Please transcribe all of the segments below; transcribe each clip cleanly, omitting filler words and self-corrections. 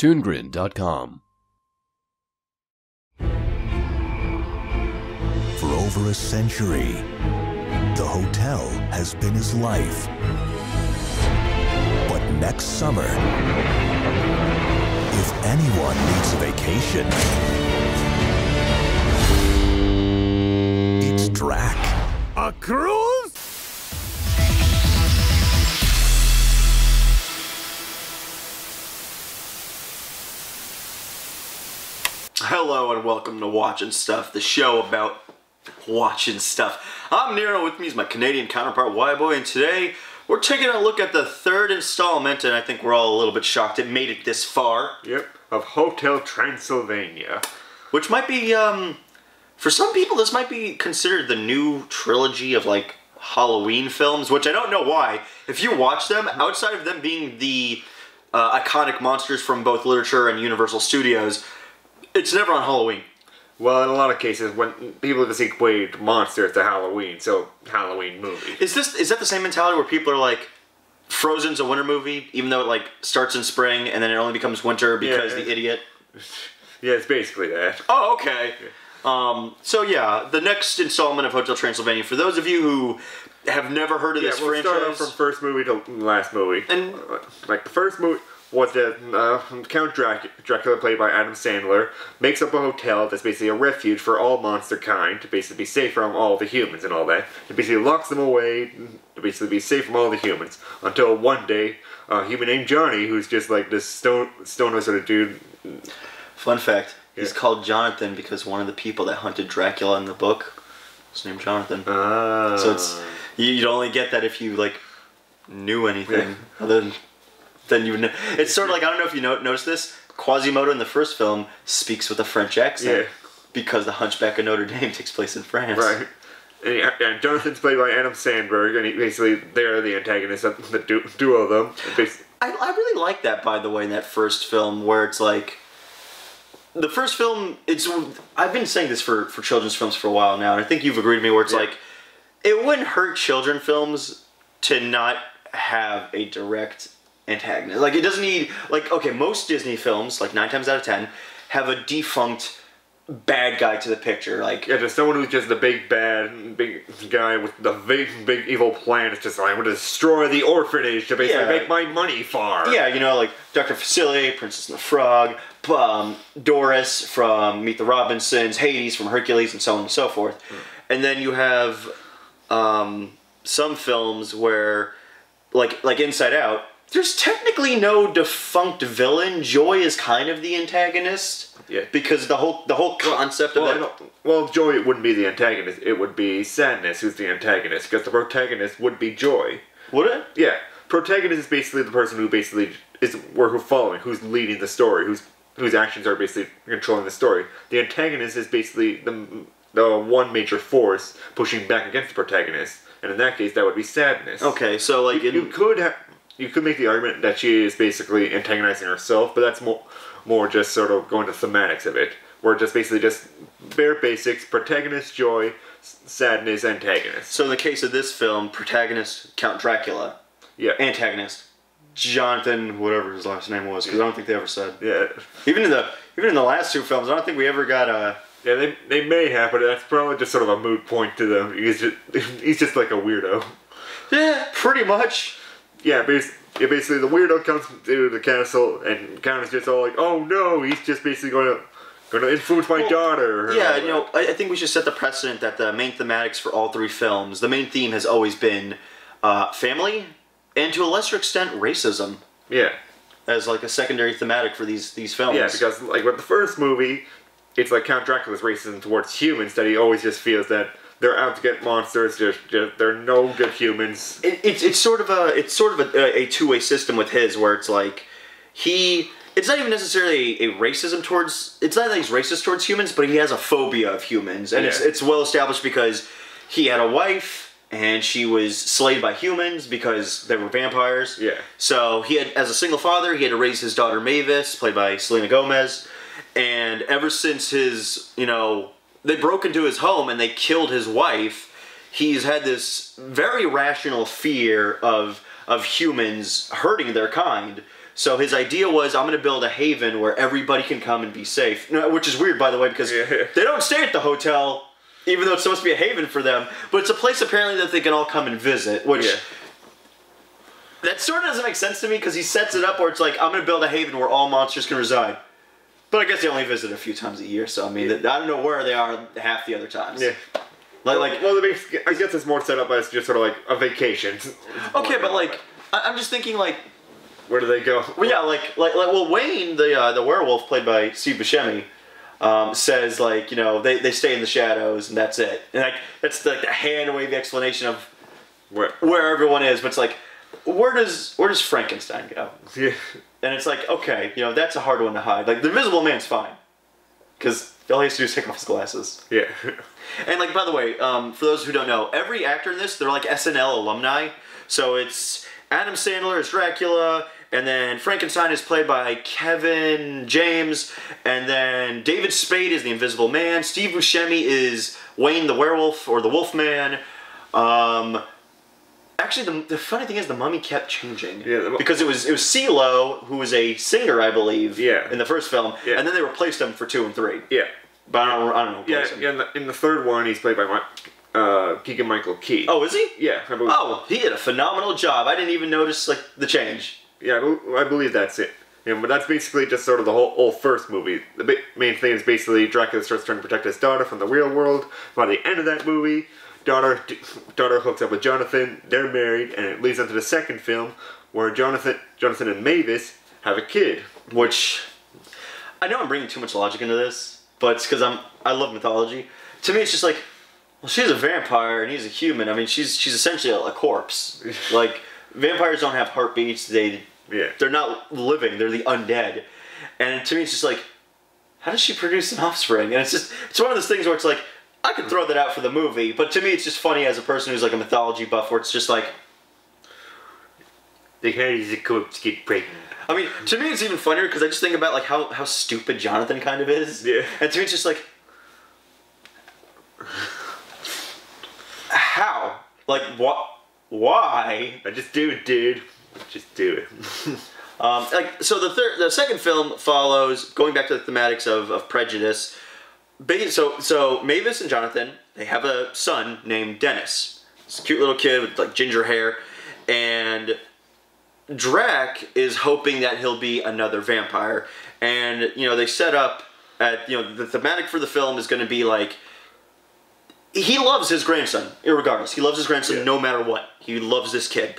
ToonGrin.com. For over a century, the hotel has been his life. But next summer, if anyone needs a vacation, it's Drac. A cruise? Hello and welcome to Watchin' Stuff, the show about watching stuff. I'm Nero, with me is my Canadian counterpart WHYBOY, and today we're taking a look at the third installment, and I think we're all a little bit shocked it made it this far. Yep, of Hotel Transylvania. Which might be, for some people this might be considered the new trilogy of like Halloween films, which I don't know why. If you watch them, outside of them being the iconic monsters from both literature and Universal Studios, it's never on Halloween. Well, in a lot of cases, when people just equate monsters to Halloween, so Halloween movie. Is that the same mentality where people are like, Frozen's a winter movie, even though it like starts in spring and then it only becomes winter because the idiot? Yeah, it's basically that. Oh, okay. Yeah. So yeah, the next installment of Hotel Transylvania, for those of you who have never heard of this franchise. We'll start off from first movie to last movie. And like the first movie was that Count Dracula, played by Adam Sandler, makes up a hotel that's basically a refuge for all monster kind, to basically be safe from all the humans and all that. It basically locks them away to basically be safe from all the humans, until one day, a human named Johnny, who's just like this stoner sort of dude. Fun fact, he's called Jonathan because one of the people that hunted Dracula in the book was named Jonathan. So it's, you'd only get that if you like knew anything other than... Then you know, it's sort of like, I don't know if you noticed this, Quasimodo in the first film speaks with a French accent because the Hunchback of Notre Dame takes place in France. Right. And Jonathan's played by Adam Sandberg, and basically they're the antagonists of the duo of them. I really like that, by the way, in that first film, where it's like, the first film, I've been saying this for children's films for a while now, and I think you've agreed with me, where it's like, it wouldn't hurt children films to not have a direct antagonist. Like, it doesn't need, like, okay, most Disney films, like 9 times out of 10, have a defunct bad guy to the picture. Like, yeah, just someone who's just the big guy with the big evil plan. It's just like, I'm going to destroy the orphanage to basically make my money farm. Yeah, you know, like Dr. Facilier, Princess and the Frog, Doris from Meet the Robinsons, Hades from Hercules, and so on and so forth. And then you have some films where, like Inside Out, there's technically no defunct villain. Joy is kind of the antagonist. Yeah. Because the whole concept of that. Well, Joy wouldn't be the antagonist. It would be Sadness who's the antagonist. Because the protagonist would be Joy. Would it? Yeah. Protagonist is basically the person who basically is who's following, who's leading the story, whose actions are basically controlling the story. The antagonist is basically the one major force pushing back against the protagonist. And in that case, that would be Sadness. Okay, so like you could make the argument that she is basically antagonizing herself, but that's more just sort of going to thematics of it. Where just basically just bare basics, protagonist, Joy, Sadness, antagonist. So in the case of this film, protagonist, Count Dracula. Yeah. Antagonist, Jonathan, whatever his last name was, because I don't think they ever said. Yeah. Even in the last two films, I don't think we ever got a... Yeah, they may have, but that's probably just sort of a moot point to them. He's just like a weirdo. Yeah, pretty much. Yeah, basically the weirdo comes to the castle, and Count is just all like, "Oh no, he's just basically going to influence my daughter." Yeah, you know, I think we should set the precedent that the main thematics for all three films, the main theme has always been family, and to a lesser extent, racism. Yeah, as like a secondary thematic for these films. Yeah, because like with the first movie, it's like Count Dracula's racism towards humans that he always just feels that they're out to get monsters. They're no good humans. It's sort of a two-way system with his, where it's like it's not even necessarily a racism towards. It's not that he's racist towards humans, but he has a phobia of humans, and it's well established because he had a wife and she was slayed by humans because they were vampires. Yeah. So he had, as a single father, he had to raise his daughter Mavis, played by Selena Gomez, and ever since they broke into his home and they killed his wife, he's had this very rational fear of humans hurting their kind. So his idea was, I'm going to build a haven where everybody can come and be safe. Which is weird, by the way, because they don't stay at the hotel, even though it's supposed to be a haven for them. But it's a place apparently that they can all come and visit, which... Yeah. That sort of doesn't make sense to me, because he sets it up where it's like, I'm going to build a haven where all monsters can reside. But I guess they only visit a few times a year, so I mean, I don't know where they are half the other times. Yeah. Well, I guess it's more set up as just sort of like a vacation. Okay, but like, I'm just thinking like... Where do they go? Well, yeah, well, Wayne, the werewolf played by Steve Buscemi, says like, you know, they stay in the shadows and that's it. And like, that's like the hand-wavy explanation of where everyone is, but it's like, where does Frankenstein go? Yeah. And it's like, okay, you know, that's a hard one to hide. Like, the Invisible Man's fine. Because all he has to do is take off his glasses. Yeah. And, like, by the way, for those who don't know, every actor in this, they're like SNL alumni. So it's Adam Sandler as Dracula, and then Frankenstein is played by Kevin James, and then David Spade is the Invisible Man. Steve Buscemi is Wayne the Werewolf, or the Wolfman. Actually, the funny thing is the mummy kept changing. Yeah, because it was CeeLo, who was a singer, I believe, in the first film, and then they replaced him for 2 and 3. Yeah. But I don't know. Yeah, in the third one, he's played by Keegan-Michael Key. Oh, is he? Yeah, I believe. Oh, he did a phenomenal job. I didn't even notice like the change. Yeah, I believe that's it. Yeah, but that's basically just sort of the whole first movie. The main thing is basically Dracula starts trying to protect his daughter from the real world. By the end of that movie, daughter hooks up with Jonathan, they're married, and it leads into the second film where Jonathan and Mavis have a kid. Which, I know I'm bringing too much logic into this, but it's because I love mythology. To me, it's just like, well, she's a vampire and he's a human. I mean, she's essentially a corpse. Like, vampires don't have heartbeats. They're not living. They're the undead. And to me, it's just like, how does she produce an offspring? And it's one of those things where it's like, I could throw that out for the movie, but to me it's just funny as a person who's like a mythology buff where it's just like... The hair is a corpse get pregnant. I mean, to me it's even funnier because I just think about like how stupid Jonathan kind of is. Yeah. And to me it's just like... How? Like, what? Why? I just do it, dude. Just do it. So the second film follows, going back to the thematics of prejudice... So Mavis and Jonathan, they have a son named Dennis. It's a cute little kid with like ginger hair, and Drac is hoping that he'll be another vampire. And you know, they set up at, you know, the thematic for the film is going to be like, he loves his grandson, irregardless. He loves his grandson no matter what. He loves this kid.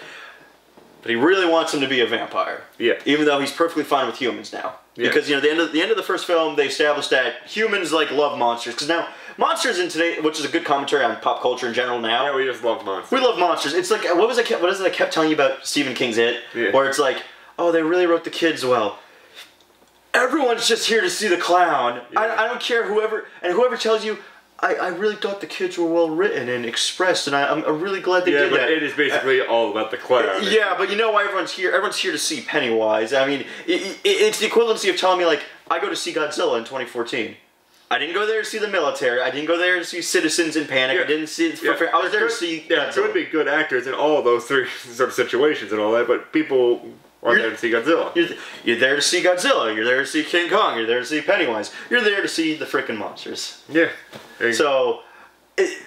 But he really wants him to be a vampire. Yeah. Even though he's perfectly fine with humans now. Yeah. Because, you know, the end of the first film, they established that humans, like, love monsters. Because now, monsters in today, which is a good commentary on pop culture in general now. Yeah, we just love monsters. We love monsters. It's like, what is it I kept telling you about Stephen King's It? Yeah. Where it's like, oh, they really wrote the kids well. Everyone's just here to see the clown. Yeah. I don't care whoever tells you, I really thought the kids were well written and expressed, and I'm really glad they did that. It is basically all about the clown. Yeah, but you know why everyone's here? Everyone's here to see Pennywise. I mean, it's the equivalency of telling me, like, I go to see Godzilla in 2014. I didn't go there to see the military. I didn't go there to see Citizens in Panic. I didn't see... I was there to see Godzilla. Yeah, there would be good actors in all of those three sort of situations and all that, but people... Or there to see Godzilla. You're there to see Godzilla. You're there to see King Kong. You're there to see Pennywise. You're there to see the frickin' monsters. Yeah. So,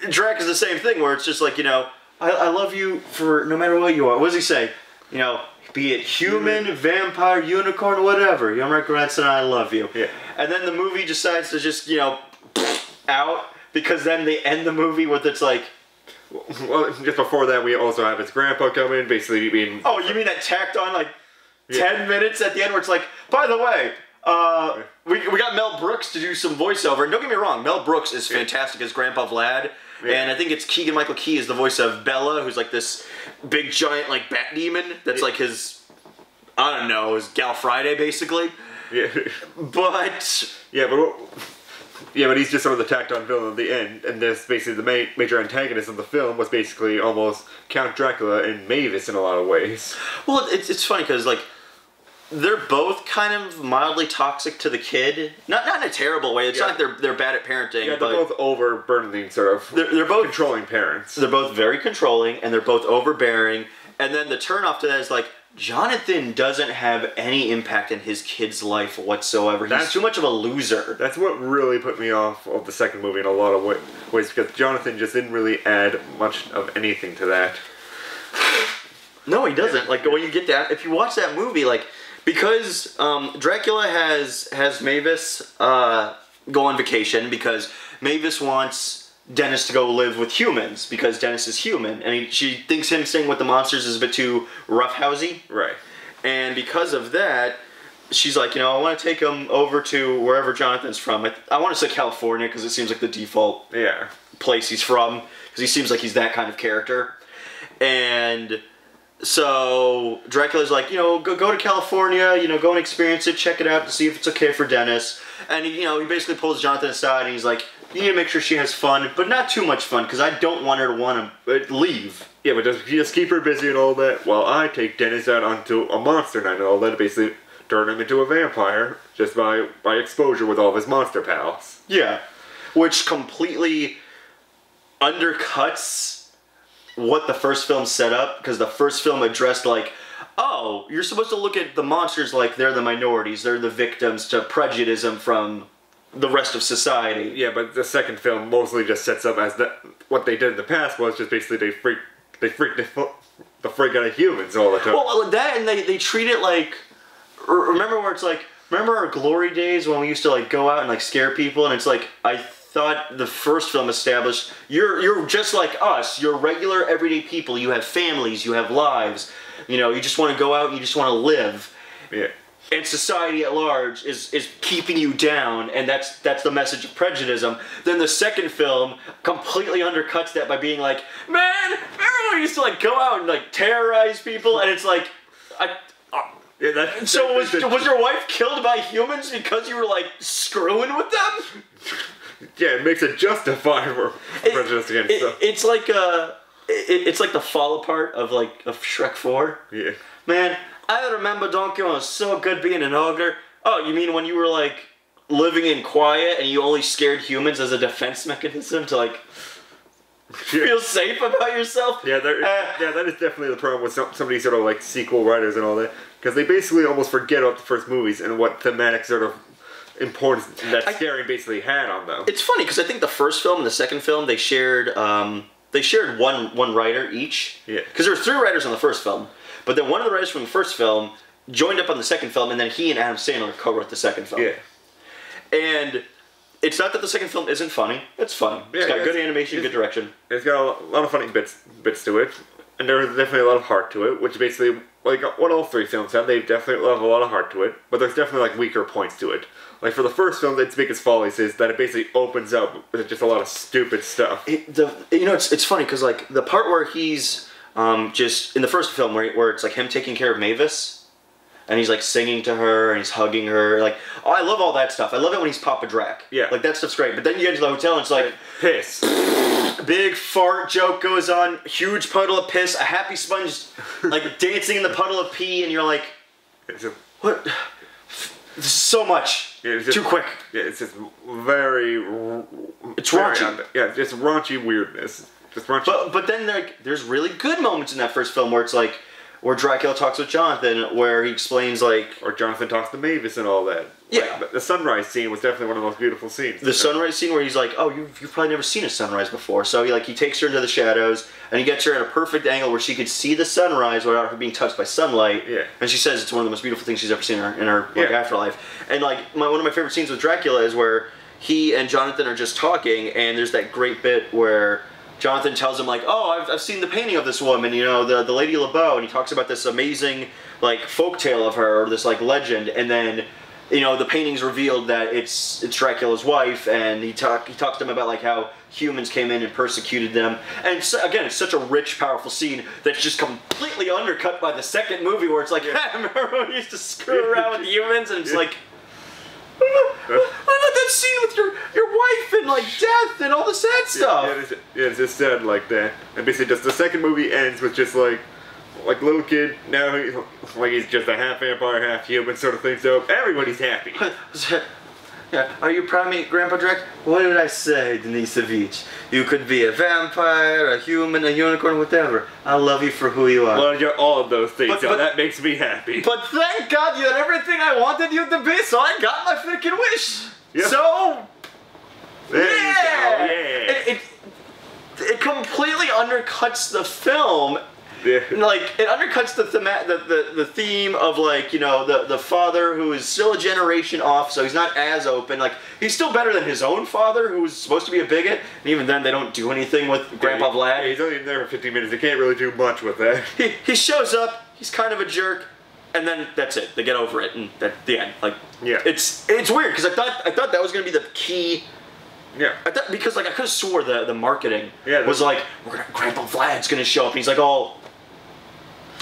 Drac is the same thing where it's just like, you know, I love you for no matter what you are. What does he say? You know, be it human, vampire, unicorn, whatever. You're my grandson, I love you. Yeah. And then the movie decides to just, you know, out, because then they end the movie with it's like... Well, just before that, we also have his grandpa come in, basically being... Oh, you mean that tacked on, like... 10 minutes at the end where it's like, by the way, we got Mel Brooks to do some voiceover. And don't get me wrong, Mel Brooks is fantastic as Grandpa Vlad. Yeah. And I think it's Keegan-Michael Key is the voice of Bella, who's like this big giant like bat demon. That's like his, I don't know, his Gal Friday basically. Yeah. But... Yeah, but he's just sort of the tacked-on villain at the end, and this basically the major antagonist of the film was basically almost Count Dracula and Mavis in a lot of ways. Well, it's funny because like they're both kind of mildly toxic to the kid, not in a terrible way. It's not like they're bad at parenting. Yeah, they're both overburdening, sort of. They're both controlling parents. They're both very controlling, and they're both overbearing. And then the turn off to that is like, Jonathan doesn't have any impact in his kid's life whatsoever. He's too much of a loser. That's what really put me off of the second movie in a lot of ways, because Jonathan just didn't really add much of anything to that. No, he doesn't. Like, when you get that, if you watch that movie, like, because Dracula has Mavis go on vacation because Mavis wants Dennis to go live with humans because Dennis is human, and she thinks him staying with the monsters is a bit too roughhousey. Right. And because of that, she's like, I want to take him over to wherever Jonathan's from. I want to say California because it seems like the default place he's from, because he seems like he's that kind of character. And so Dracula's like, go to California, go and experience it, check it out to see if it's okay for Dennis. And he basically pulls Jonathan aside and he's like, you need to make sure she has fun, but not too much fun, because I don't want her to want to leave. Yeah, but just keep her busy and all that, while I take Dennis out onto a monster night and all that, basically turn him into a vampire, just by exposure with all of his monster pals. Yeah, which completely undercuts what the first film set up, because the first film addressed, like, oh, you're supposed to look at the monsters like they're the minorities, they're the victims to prejudice from the rest of society. Yeah, but the second film mostly just sets up as what they did in the past was just basically they freaked the freak out of humans all the time. Well, that, and they treat it like, remember where it's like, remember our glory days when we used to like go out and like scare people, and it's like, I thought the first film established you're just like us, you're regular everyday people, you have families, you have lives, you just want to go out and you just want to live. Yeah. And society at large is keeping you down, and that's the message of prejudice. Then the second film completely undercuts that by being like, man, remember when we used to like go out and like terrorize people, and it's like, so was your wife killed by humans because you were like screwing with them? Yeah, it makes it justifiable for prejudice against them. It's like it's like the fall apart of Shrek 4. Yeah. Man, I remember Donkey Kong was so good being an ogre. Oh, you mean when you were like living in quiet and you only scared humans as a defense mechanism to like feel safe about yourself? Yeah, that is definitely the problem with some of these sort of like sequel writers and all that, because they basically almost forget about the first movies and what thematic sort of importance that scaring basically had on them. It's funny because I think the first film and the second film they shared one writer each. Yeah. Because there were 3 writers on the first film. But then one of the writers from the first film joined up on the second film, and then he and Adam Sandler co-wrote the second film. Yeah. And it's not that the second film isn't funny. It's funny. Yeah, it's got good animation, good direction. It's got a lot of funny bits to it, and there's definitely a lot of heart to it, which basically, like what all 3 films have, they definitely have a lot of heart to it, but there's definitely like weaker points to it. Like for the first film, its biggest follies is that it basically opens up with just a lot of stupid stuff. It's funny because like the part where he's just in the first film where it's like him taking care of Mavis, and he's like singing to her and he's hugging her, like, oh, I love all that stuff. I love it when he's Papa Drac. Yeah, like that stuff's great. But then you get to the hotel and it's like piss. Big fart joke goes on, huge puddle of piss, a happy sponge like dancing in the puddle of pee, and you're like, what? This is so much. Yeah, too quick. Yeah, it's just very. It's raunchy. Yeah, just raunchy weirdness. Just raunchy. But then there's really good moments in that first film where it's like, where Dracula talks with Jonathan, where he explains like, or Jonathan talks to Mavis and all that. Yeah. Like, the sunrise scene was definitely one of the most beautiful scenes. The sunrise scene where he's like, oh, you've probably never seen a sunrise before. So he takes her into the shadows, and he gets her at a perfect angle where she could see the sunrise without her being touched by sunlight. Yeah. And she says it's one of the most beautiful things she's ever seen in her afterlife. And like one of my favorite scenes with Dracula is where he and Jonathan are just talking, and there's that great bit where Jonathan tells him like, oh, I've seen the painting of this woman, the Lady LeBeau, and he talks about this amazing like folktale of her, or this like legend, and then the painting's revealed that it's Dracula's wife, and he talks to them about like how humans came in and persecuted them, and again, it's such a rich, powerful scene that's just completely undercut by the second movie where it's like, remember when we used to screw around with humans, and it's like, what about that scene with your wife and like death and all the sad stuff? Yeah, it's just sad like that. And basically, just the second movie ends with just like little kid. Now he's just a half vampire, half human sort of thing. So everybody's happy. Yeah. Are you proud of me, Grandpa Drek? What did I say, Denisovich? You could be a vampire, a human, a unicorn, whatever. I love you for who you are. Well, you're all of those things, so that makes me happy. But thank God you're everything I wanted you to be, so I got my freaking wish. Yeah. So, yeah. It completely undercuts the film. Yeah. Like, it undercuts the theme of, like, you know, the father who is still a generation off, so he's not as open. Like, he's still better than his own father, who was supposed to be a bigot, and even then they don't do anything with Grandpa Vlad. Yeah, he's only there for 15 minutes, they can't really do much with that. He shows up, he's kind of a jerk, and then that's it. They get over it, and that's the end. Like, yeah. It's weird, because I thought that was going to be the key. Yeah. I thought, because, like, I could have swore the marketing was like, Grandpa Vlad's going to show up, and he's like,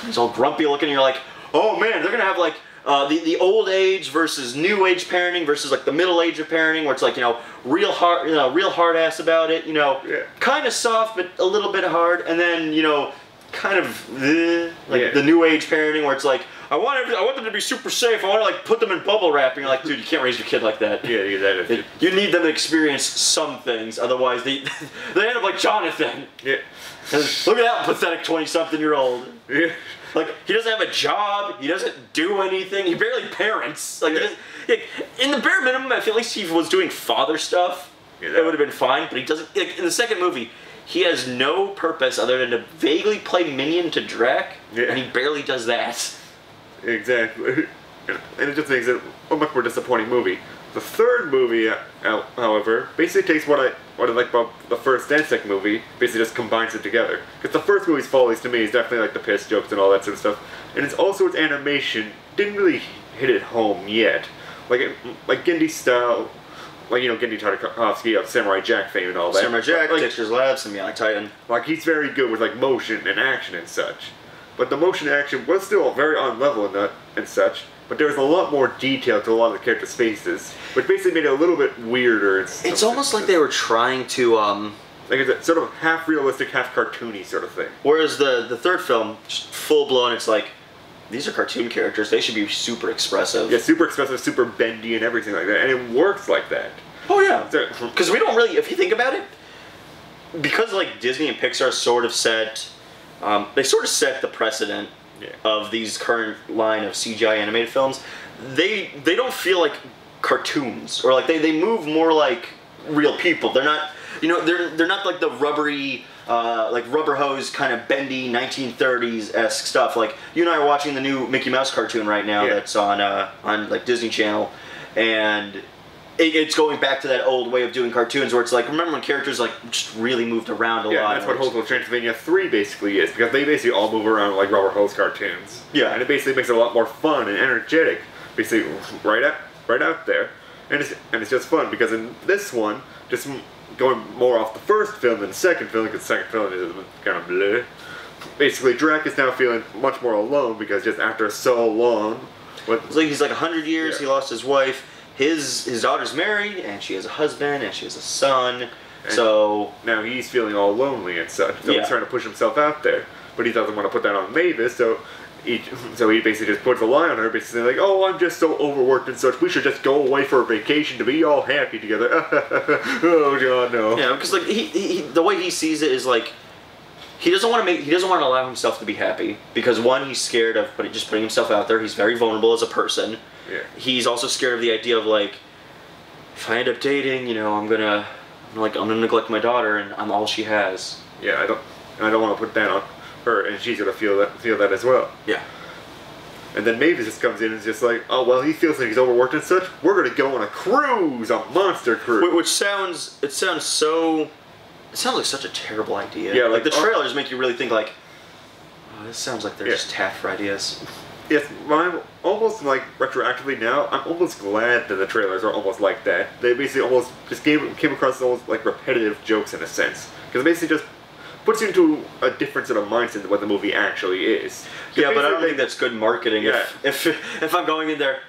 he's all grumpy looking, and you're like, oh man, they're gonna have like the old age versus new age parenting versus like the middle age of parenting, where it's like, you know, real hard ass about it, you know, kind of soft but a little bit hard, and then, you know, kind of the new age parenting where it's like, I want them to be super safe. I want to like put them in bubble wrap, and you're like, dude, you can't raise your kid like that. Yeah, exactly. You need them to experience some things, otherwise they end up like Jonathan. Yeah. Look at that pathetic 20-something-year-old. Yeah. Like, he doesn't have a job, he doesn't do anything, he barely parents. Like, in the bare minimum, if at least he was doing father stuff, it would have been fine, but he doesn't. Like, in the second movie, he has no purpose other than to vaguely play minion to Drek, and he barely does that. Exactly. And it just makes it a much more disappointing movie. The third movie, however, basically takes what I like about the first and second movie, basically just combines it together. Because the first movie's follies to me is definitely like the piss jokes and all that sort of stuff, and it's also its animation didn't really hit it home yet. Like Genndy style, like, you know, Genndy Tartakovsky of Samurai Jack fame and all that. Samurai Jack, like, Dexter's Lab, Symbiotic Titan. Like, he's very good with like motion and action and such. But the motion and action was still very on level and such. But there was a lot more detail to a lot of the characters' faces, which basically made it a little bit weirder. It's almost like they were trying to, like it's a sort of half realistic, half cartoony sort of thing. Whereas the third film, just full blown, it's like, these are cartoon characters, they should be super expressive. Yeah, super expressive, super bendy and everything like that, and it works like that. Oh yeah. Because we don't really, if you think about it, because like Disney and Pixar sort of set, they sort of set the precedent of these current line of CGI animated films. They don't feel like cartoons, or like they move more like real people. They're not, you know, they're not like the rubbery, like rubber hose kind of bendy 1930s-esque stuff. Like, you and I are watching the new Mickey Mouse cartoon right now that's on like Disney Channel, and it's going back to that old way of doing cartoons where it's like, remember when characters like just really moved around a lot? Yeah, that's what Hotel Transylvania 3 basically is, because they basically all move around like rubber hose cartoons. Yeah. And it basically makes it a lot more fun and energetic, basically right out there. And it's just fun, because in this one, just going more off the first film than the second film, because the second film is kind of bleh. Basically, Drek is now feeling much more alone, because just after so long... It's like he's like 100 years, he lost his wife. His daughter's married, and she has a husband, and she has a son, and so... Now he's feeling all lonely and such, so he's trying to push himself out there. But he doesn't want to put that on Mavis, so he basically just puts a lie on her, basically like, oh, I'm just so overworked and such, we should just go away for a vacation to be all happy together. Oh, God, no. Yeah, because like, the way he sees it is like, he doesn't want to allow himself to be happy, because one, he's scared of just putting himself out there. He's very vulnerable as a person. Yeah. He's also scared of the idea of like, if I end up dating, you know, I'm gonna neglect my daughter, and I'm all she has. Yeah, I don't want to put that on her, and she's gonna feel that as well. Yeah. And then Mavis just comes in and is just like, oh well, he feels like he's overworked and such. We're gonna go on a cruise, a monster cruise. Which sounds like such a terrible idea. Yeah, like the trailers make you really think like, oh, this sounds like they're just tapped for ideas. Yes, I'm almost like retroactively now, I'm almost glad that the trailers are almost like that. They basically almost just came across as almost like repetitive jokes in a sense. Because it basically just puts you into a different sort of mindset than what the movie actually is. Yeah, but I don't think that's good marketing. Yeah. If I'm going in there,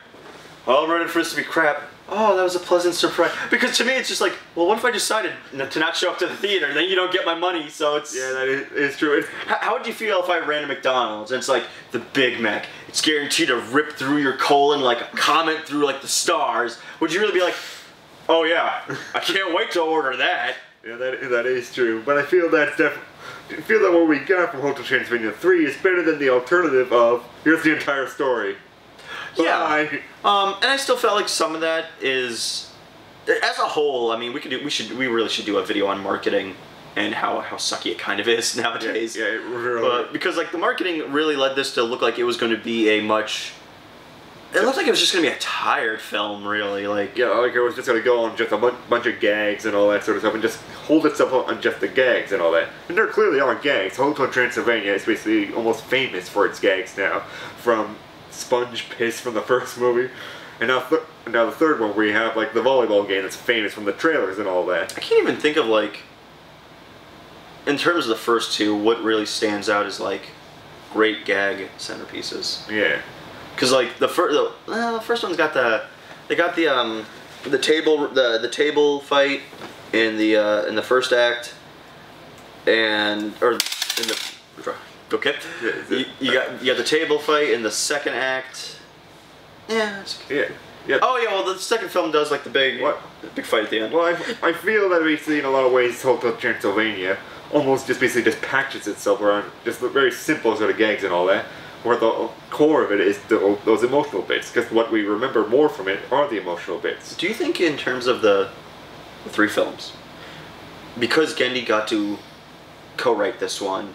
well, I'm ready for this to be crap. Oh, that was a pleasant surprise. Because to me, it's just like, well, what if I decided to not show up to the theater? Then you don't get my money, so it's... Yeah, that is true. How would you feel if I ran to McDonald's and it's like, the Big Mac, it's guaranteed to rip through your colon like a comet through like the stars? Would you really be like, Oh yeah, I can't wait to order that. Yeah, that is true. But I feel that's definitely. I feel that what we got from Hotel Transylvania 3 is better than the alternative of here's the entire story. Yeah. Bye. And I still felt like some of that is, as a whole. I mean, we really should do a video on marketing and how sucky it kind of is nowadays. Yeah, it really. But because like the marketing really led this to look like it was going to be a much. It looked like it was just going to be a tired film, really. Like yeah, like it was just going to go on just a bunch of gags and all that sort of stuff, and just hold itself on just the gags and all that. And there clearly are gags. Hotel Transylvania is basically almost famous for its gags now, from sponge piss from the first movie, and now the third one where you have like the volleyball game that's famous from the trailers and all that. I can't even think of like, in terms of the first two, what really stands out is like great gag centerpieces. Yeah. Because like the first one's got the table fight in the first act, or in the okay. You got the table fight in the second act. Yeah. Yeah. Oh yeah. Well, the second film does like the big fight at the end. Well, I feel that basically in a lot of ways Hotel Transylvania almost just basically just patches itself around just the very simple sort of gags and all that. Where the core of it is those emotional bits, because what we remember more from it are the emotional bits. Do you think in terms of the three films, because Genndy got to co-write this one,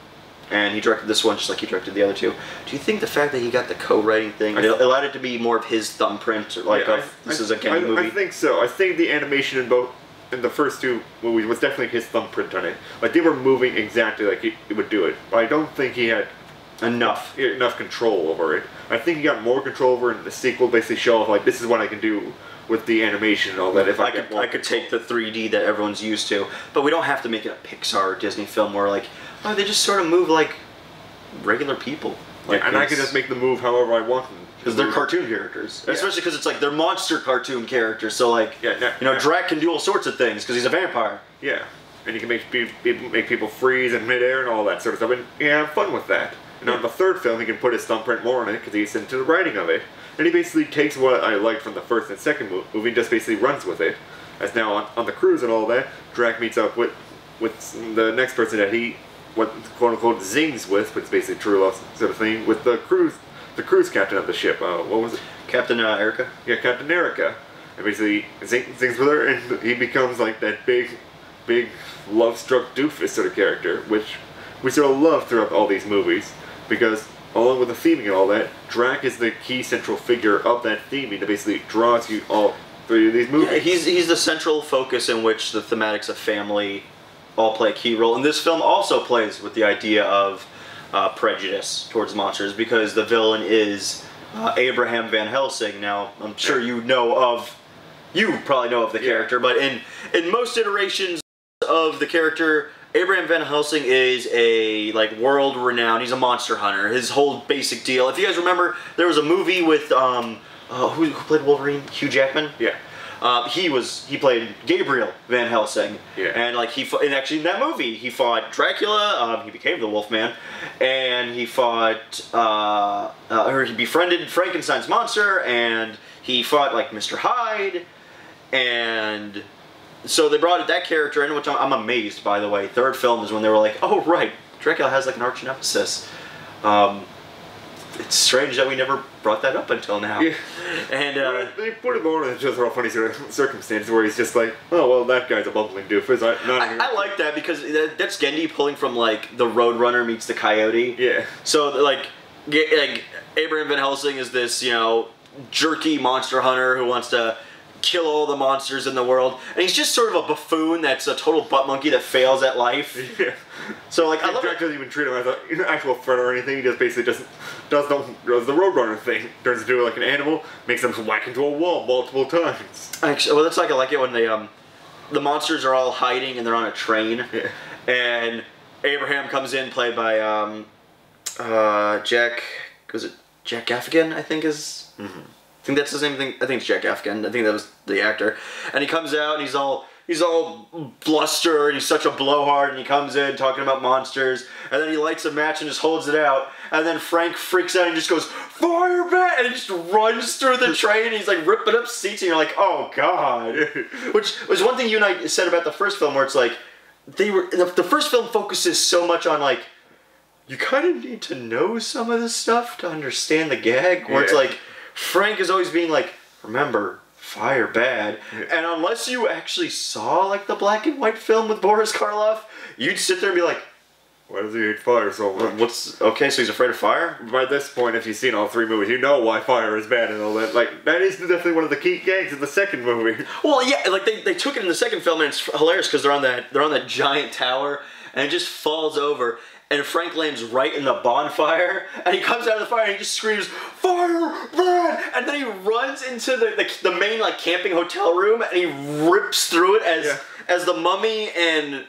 and he directed this one just like he directed the other two, do you think the fact that he got the co-writing thing, it allowed it to be more of his thumbprint, or like this is a Genndy movie? I think so. I think the animation in the first two movies was definitely his thumbprint on it. Like, they were moving exactly like he would do it. But I don't think he had enough control over it. I think he got more control over it in the sequel, basically show off like this is what I can do with the animation and all that. If I could take the 3D that everyone's used to, but we don't have to make it a Pixar or Disney film where like, oh, they just sort of move like regular people. Like, and I can just make them move however I want them. Because they're cartoon characters, especially because it's like they're monster cartoon characters. So like, Drac can do all sorts of things because he's a vampire. Yeah, and you can make people freeze in midair and all that sort of stuff, and have fun with that. And on the third film, he can put his thumbprint more on it because he's into the writing of it. And he basically takes what I liked from the first and second movie and just basically runs with it. As now on the cruise and all that, Drac meets up with the next person that he, quote unquote, zings with, which is basically true love sort of thing, with the cruise captain of the ship. What was it? Captain Erica? Yeah, Captain Erica. And basically zings with her, and he becomes like that big love-struck doofus sort of character, which we sort of love throughout all these movies. Because, along with the theming and all that, Drac is the key central figure of that theming that basically draws you all through these movies. Yeah, he's the central focus in which the thematics of family all play a key role. And this film also plays with the idea of prejudice towards monsters, because the villain is Abraham Van Helsing. Now, I'm sure you probably know of the character, but in most iterations of the character, Abraham Van Helsing is a world-renowned. He's a monster hunter. His whole basic deal. If you guys remember, there was a movie with who played Wolverine? Hugh Jackman. Yeah. He played Gabriel Van Helsing. Yeah. And and actually in that movie he fought Dracula. He became the Wolfman, and he fought he befriended Frankenstein's monster, and he fought like Mr. Hyde, and. So they brought that character in, which I'm amazed, by the way. Third film is when they were like, oh, right, Dracula has like an arch nemesis. It's strange that we never brought that up until now. Yeah. And they put him on in just a funny circumstances where he's just like, oh, well, that guy's a bumbling doofus. I like that because that's Genndy pulling from like the Roadrunner meets the Coyote. Yeah. So like Abraham Van Helsing is this, jerky monster hunter who wants to kill all the monsters in the world, and he's just sort of a buffoon that's a total butt monkey that fails at life. Yeah. So like, Drac doesn't even treat him as an actual threat or anything. He just basically does the Roadrunner thing. Turns into like an animal, makes them whack into a wall multiple times. Actually, well, that's like I like it when they the monsters are all hiding and they're on a train, and Abraham comes in, played by Jack Gaffigan, I think is. Mm-hmm. I think that's the same thing. I think it's Jack Gaffigan. I think that was the actor. And he comes out and he's all he's all bluster and he's such a blowhard and he comes in talking about monsters and then he lights a match and just holds it out and then Frank freaks out and just goes, "Fire bat!" and he just runs through the train and he's like ripping up seats and you're like, oh god. Which was one thing you and I said about the first film where it's like, the first film focuses so much on like, you kind of need to know some of this stuff to understand the gag, where it's like, Frank is always being like, remember, fire bad. And unless you actually saw like the black and white film with Boris Karloff, you'd sit there and be like, why does he hate fire so much? Okay, so he's afraid of fire? By this point, if you've seen all 3 movies, you know why fire is bad and all that. Like, that is definitely one of the key gags in the second movie. Well, yeah, like they took it in the second film and it's hilarious because they're on that giant tower and it just falls over. And Frank lands right in the bonfire, and he comes out of the fire and he just screams, "Fire, bad!" And then he runs into the main like camping hotel room, and he rips through it as the Mummy and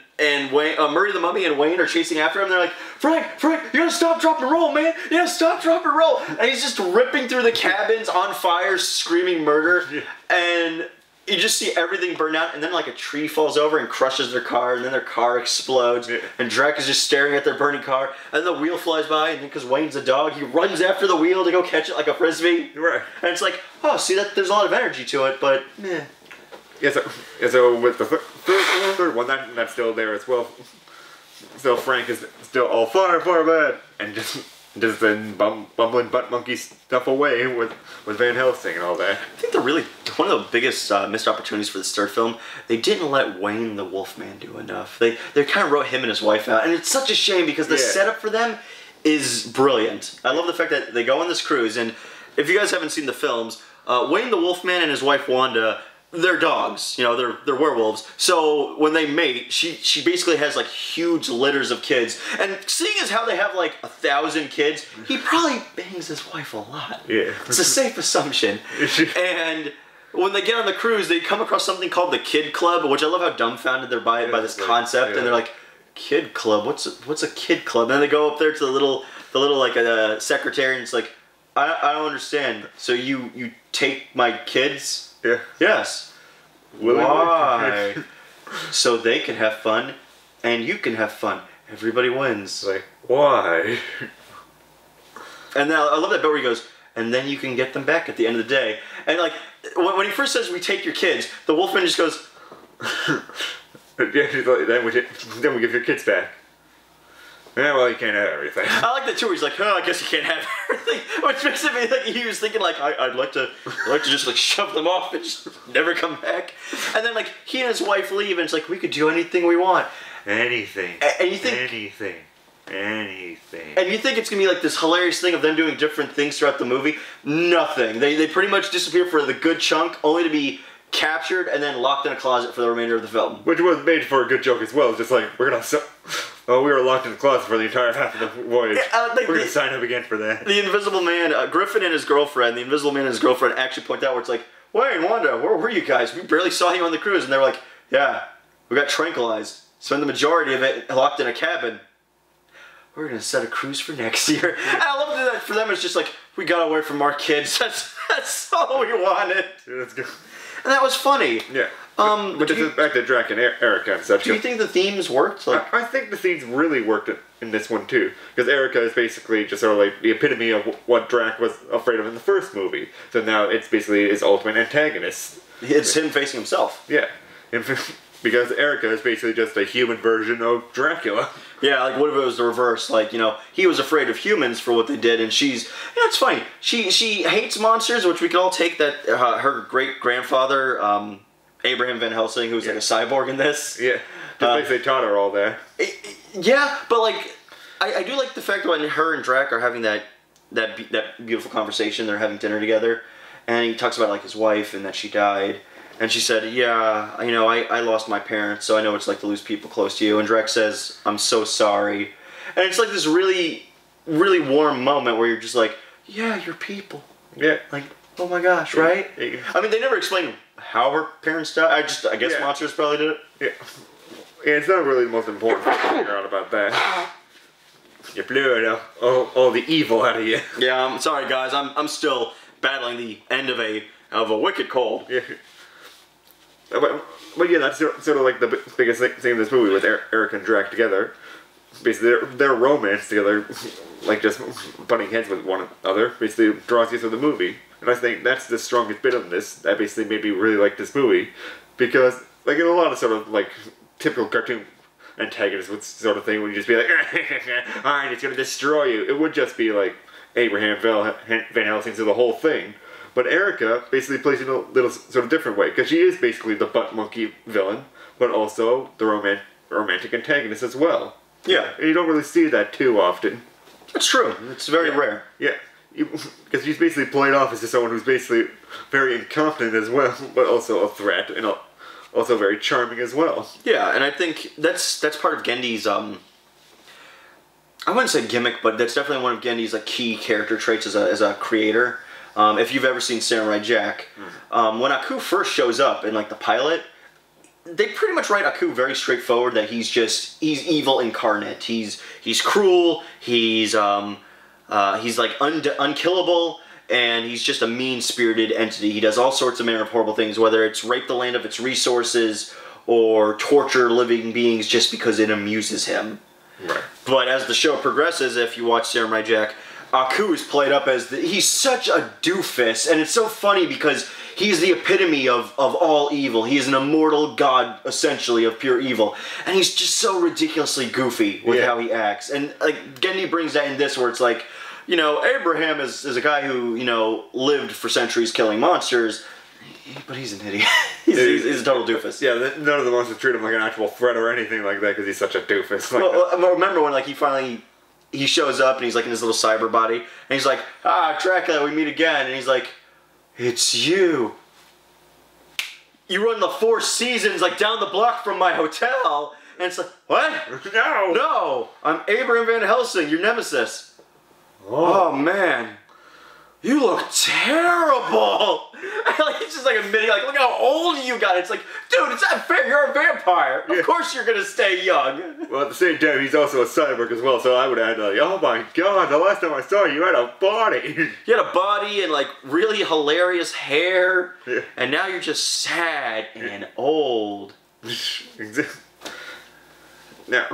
Wayne, Murray the Mummy and Wayne are chasing after him. They're like, Frank, you gotta stop, drop, and roll, man! You gotta stop, drop, and roll! And he's just ripping through the cabins on fire, screaming murder, and you just see everything burn out, and then like a tree falls over and crushes their car, and then their car explodes, and Drek is just staring at their burning car, and the wheel flies by, and because Wayne's a dog, he runs after the wheel to go catch it like a frisbee. Right. And it's like, oh, see, there's a lot of energy to it, but meh. Yeah, so with the third one, that's still there as well. So Frank is still all fire bad, and just then bumbling butt monkey stuff away with Van Helsing and all that. I think one of the biggest missed opportunities for this third film, they didn't let Wayne the Wolfman do enough. They kind of wrote him and his wife out, and it's such a shame because the setup for them is brilliant. I love the fact that they go on this cruise, and if you guys haven't seen the films, Wayne the Wolfman and his wife Wanda, they're dogs, you know, they're werewolves. So when they mate, she basically has like huge litters of kids. And seeing as how they have like 1,000 kids, he probably bangs his wife a lot. Yeah. It's a safe assumption. And when they get on the cruise, they come across something called the Kid Club, which I love how dumbfounded they're by this concept. And they're like, Kid Club? What's a Kid Club? And then they go up there to the little like secretary, and it's like, I don't understand. So you take my kids? Yeah. Yes. Why? So they can have fun, and you can have fun. Everybody wins. Like, why? And then I love that bit where he goes, and then you can get them back at the end of the day. And like, when he first says, "We take your kids," the Wolfman just goes, yeah, he's like, then we give your kids back. Yeah, well, you can't have everything. I like that too. Where he's like, "Oh, I guess you can't have everything," which makes it me like he was thinking like, I'd like to just like shove them off and just never come back. And then like he and his wife leave, and it's like we could do anything we want. Anything. And you think anything. And you think it's gonna be like this hilarious thing of them doing different things throughout the movie? Nothing. They pretty much disappear for the good chunk, only to be captured and then locked in a closet for the remainder of the film. Which was made for a good joke as well. It's just like we were locked in the closet for the entire half of the voyage. We're gonna sign up again for that. The Invisible Man, Griffin and his girlfriend, actually point out where it's like, Wayne, Wanda, where were you guys? We barely saw you on the cruise. And they're like, yeah, we got tranquilized. Spent the majority of it locked in a cabin. We're gonna set a cruise for next year. And I love that for them. It's just like, we got away from our kids. That's all we wanted. Yeah, that's good. And that was funny. Yeah. But this is back to Drac and Erica and such. Do you think the themes worked? Like, I think the themes really worked in this one too. Because Erica is basically just sort of like the epitome of what Drac was afraid of in the first movie. So now it's basically his ultimate antagonist. It's him facing himself. Yeah. Because Erica is basically just a human version of Dracula. Yeah, like what if it was the reverse? Like, you know, he was afraid of humans for what they did, and she's, you know, it's funny. She hates monsters, which we could all take that her great grandfather, Abraham Van Helsing, who's like a cyborg in this. Yeah, just they taught her all that. Yeah, but like, I do like the fact that when her and Drac are having that beautiful conversation, they're having dinner together, and he talks about like his wife and that she died. And she said, yeah, you know, I lost my parents, so I know what it's like to lose people close to you. And Drek says, I'm so sorry. And it's like this really, really warm moment where you're just like, yeah, you're people. Yeah. Like, oh my gosh, right? Yeah. I mean, they never explain how her parents died. I guess monsters probably did it. Yeah. Yeah, it's not really the most important thing to figure out about that. You blew it all the evil out of you. Yeah, I'm sorry, guys. I'm still battling the end of a wicked cold. Yeah. But yeah, that's sort of like the biggest thing in this movie with Erica and Drac together. Basically, their romance together, like just butting heads with one another, basically draws you through the movie. And I think that's the strongest bit of this that basically made me really like this movie. Because, like, in a lot of sort of, like, typical cartoon antagonists with sort of thing, where you just be like, I'm just gonna destroy you. It would just be like Abraham Van Helsing through the whole thing. But Erica basically plays it in a little sort of different way, because she is basically the butt monkey villain, but also the romantic antagonist as well. Yeah. And you don't really see that too often. That's true. It's very rare. Yeah. Because she's basically played off as just someone who's basically very incompetent as well, but also a threat, and also very charming as well. Yeah, and I think that's part of Gendy's, I wouldn't say gimmick, but that's definitely one of Gendy's like key character traits as a creator. If you've ever seen Samurai Jack, when Aku first shows up in like the pilot, they pretty much write Aku very straightforward that he's evil incarnate. He's cruel. He's like unkillable, and he's just a mean-spirited entity. He does all sorts of manner of horrible things, whether it's rape the land of its resources or torture living beings just because it amuses him. Right. But as the show progresses, if you watch Samurai Jack, Aku is played up as he's such a doofus, and it's so funny because he's the epitome of all evil. He is an immortal god, essentially, of pure evil. And he's just so ridiculously goofy with how he acts. And like Gendy brings that in this, where it's like, you know, Abraham is a guy who, you know, lived for centuries killing monsters, but he's an idiot. he's a total doofus. Yeah, none of the monsters treat him like an actual threat or anything like that, because he's such a doofus. Like well, remember when like he shows up and he's like in his little cyber body, and he's like, Dracula, we meet again, and he's like, it's you. You run the Four Seasons like down the block from my hotel. And it's like, what? No. No. I'm Abraham Van Helsing, your nemesis. Oh man. You look terrible. Like, it's just like a mini, like, look how old you got. It's like, dude, it's not fair. You're a vampire. Of course you're going to stay young. Well, at the same time, he's also a cyborg as well, so I would add, like, oh my god, the last time I saw you, you had a body. You had a body and, like, really hilarious hair. Yeah. And now you're just sad and old. Exactly. Now,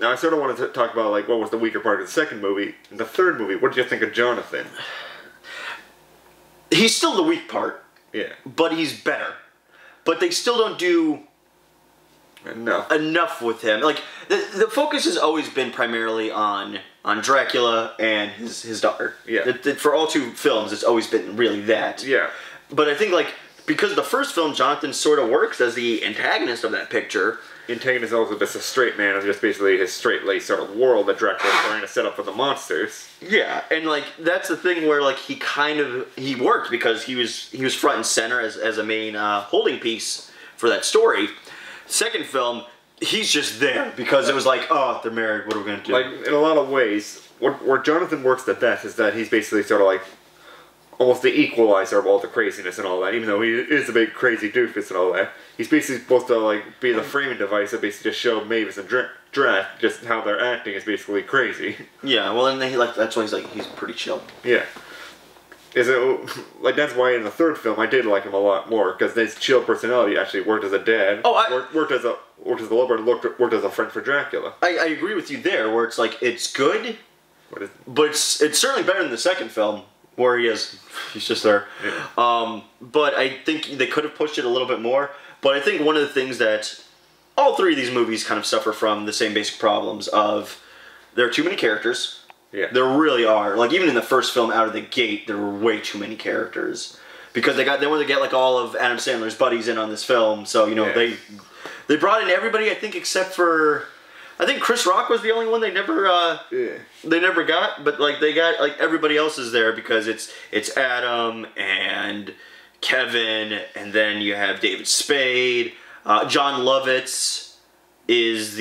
I sort of wanted to talk about, like, what was the weaker part of the second movie. In the third movie, what did you think of Jonathan? He's still the weak part. Yeah. But he's better. But they still don't do enough with him. Like, the focus has always been primarily on Dracula and his daughter. Yeah. For all two films, it's always been really that. Yeah. But I think, like, because the first film, Jonathan sort of works as the antagonist of that picture. The antagonist is also just a straight man of just basically his straight-laced sort of world that Dracula's trying to set up for the monsters. Yeah, and like that's the thing where like he worked because he was front and center as a main holding piece for that story. Second film, he's just there because it was like, oh, they're married. What are we gonna do? Like in a lot of ways, where Jonathan works the best is that he's basically sort of like almost the equalizer of all the craziness and all that. Even though he is a big crazy doofus and all that, he's basically supposed to like be the framing device that basically just show Mavis and Drac just how they're acting is basically crazy. Yeah, well, and that's why he's pretty chill. Yeah. Is it like that's why in the third film I did like him a lot more because his chill personality actually worked as a dad. Worked as a lover and worked as a friend for Dracula. I agree with you there, where it's like it's good, but it's certainly better than the second film where he's just there. Yeah. But I think they could have pushed it a little bit more. But I think one of the things that all three of these movies kind of suffer from the same basic problems of there are too many characters. Yeah. There really are. Like even in the first film out of the gate, there were way too many characters. Because they wanted to get like all of Adam Sandler's buddies in on this film. So, you know, they brought in everybody, I think, except for I think Chris Rock was the only one they never got, but like they got like everybody else is there because it's Adam and Kevin, and then you have David Spade, John Lovitz is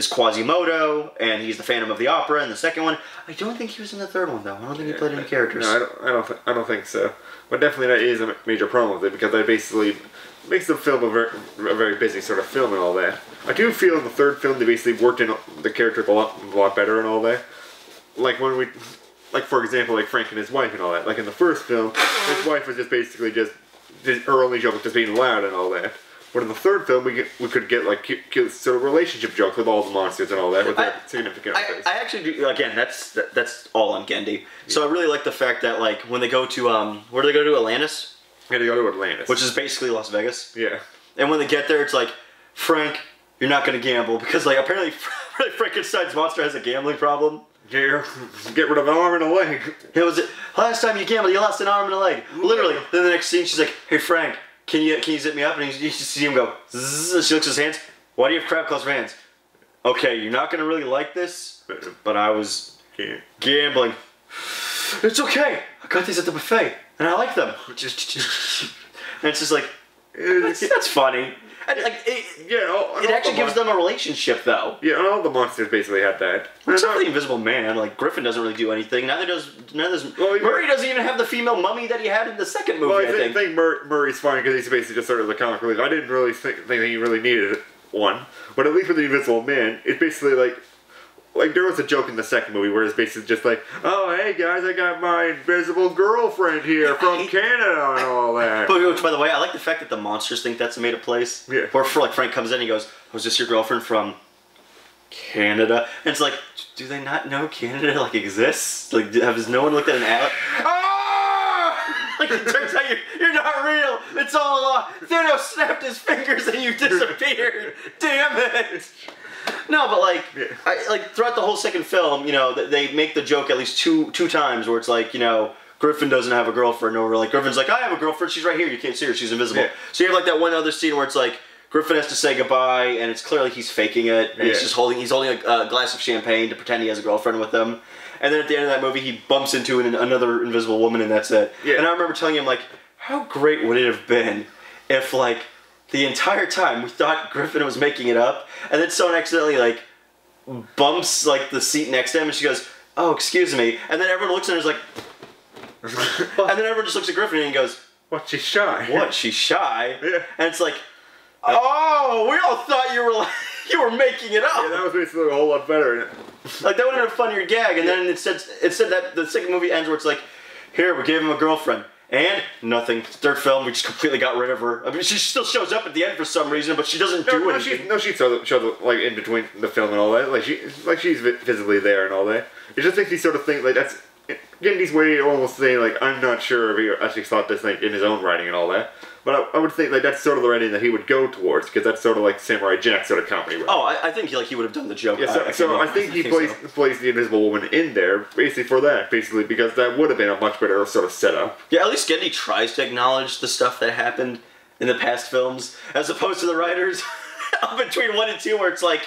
Quasimodo, and he's the Phantom of the Opera in the second one. I don't think he was in the third one though. I don't think he played any characters. No, I don't think so. But definitely that is a major problem with it because that basically makes the film a very busy sort of film and all that. I do feel in the third film they basically worked in the characters a lot better and all that. Like when for example, like Frank and his wife and all that. Like in the first film, his wife was just basically her only joke was just being loud and all that. But in the third film, we could get like sort of relationship jokes with all the monsters and all that with their significant others. I actually do, again, that's all on Gendy. Yeah. So I really like the fact that like when they go to where do they go to, Atlantis? Yeah, they go to Atlantis, which is basically Las Vegas. Yeah. And when they get there, it's like, Frank, you're not gonna gamble because like apparently Frankenstein's monster has a gambling problem. Yeah, get rid of an arm and a leg. It was last time you gambled, you lost an arm and a leg. Literally. Then the next scene, she's like, "Hey Frank, can you zip me up?" And you just see him go. Zzz, she looks at his hands. Why do you have crab claws for hands? Okay, you're not gonna really like this, but I was gambling. It's okay. I got these at the buffet, and I like them. And it's just like that's funny. And like it actually gives them a relationship, though. Yeah, and all the monsters basically had that. Except for the Invisible Man. Like Griffin doesn't really do anything. Neither does Murray doesn't even have the female mummy that he had in the second movie. Well, I think Murray's fine because he's basically just sort of the comic relief. I didn't really think he really needed one, but at least with the Invisible Man, it's basically like there was a joke in the second movie where it's basically just like, oh hey guys, I got my invisible girlfriend here from Canada and all that. But by the way, I like the fact that the monsters think that's made a place. Yeah. Where like Frank comes in, he goes, "Was this your girlfriend from Canada?" And it's like, do they not know Canada like exists? Like, has no one looked at an ad? Ah! Like it turns out you're not real. It's all a lie. Thanos snapped his fingers and you disappeared. Damn it. No, but like, throughout the whole second film, you know, they make the joke at least two times where it's like, you know, Griffin doesn't have a girlfriend, or like Griffin's like, I have a girlfriend, she's right here, you can't see her, she's invisible. Yeah. So you have like that one other scene where it's like Griffin has to say goodbye, and it's clearly he's faking it, and he's holding a glass of champagne to pretend he has a girlfriend with him. And then at the end of that movie, he bumps into another invisible woman, and that's it. Yeah. And I remember telling him like, how great would it have been if like the entire time we thought Griffin was making it up, and then someone accidentally like bumps like the seat next to him, and she goes, "Oh, excuse me," and then everyone looks at her and is like, and then everyone just looks at Griffin and he goes, "What? She's shy." What? She's shy? Yeah. And it's like, oh, we all thought you were making it up. Yeah, that was basically a whole lot better. Like that would have been a funnier gag, and then it said that the second movie ends where it's like, here, we gave him a girlfriend. And nothing. Third film, we just completely got rid of her. I mean, she still shows up at the end for some reason, but she doesn't do anything. She shows like in between the film and all that. Like she's physically there and all that. It just makes me sort of think like that's Gendy's way of almost saying like I'm not sure if he actually thought this like in his own writing and all that. But I would think like that's sort of the writing that he would go towards because that's sort of like Samurai Jack sort of comedy. Right? Oh, I think he would have done the joke. Yeah, I think he plays the Invisible Woman in there basically for that, basically because that would have been a much better sort of setup. Yeah, at least Gendy tries to acknowledge the stuff that happened in the past films, as opposed to the writers between 1 and 2 where it's like,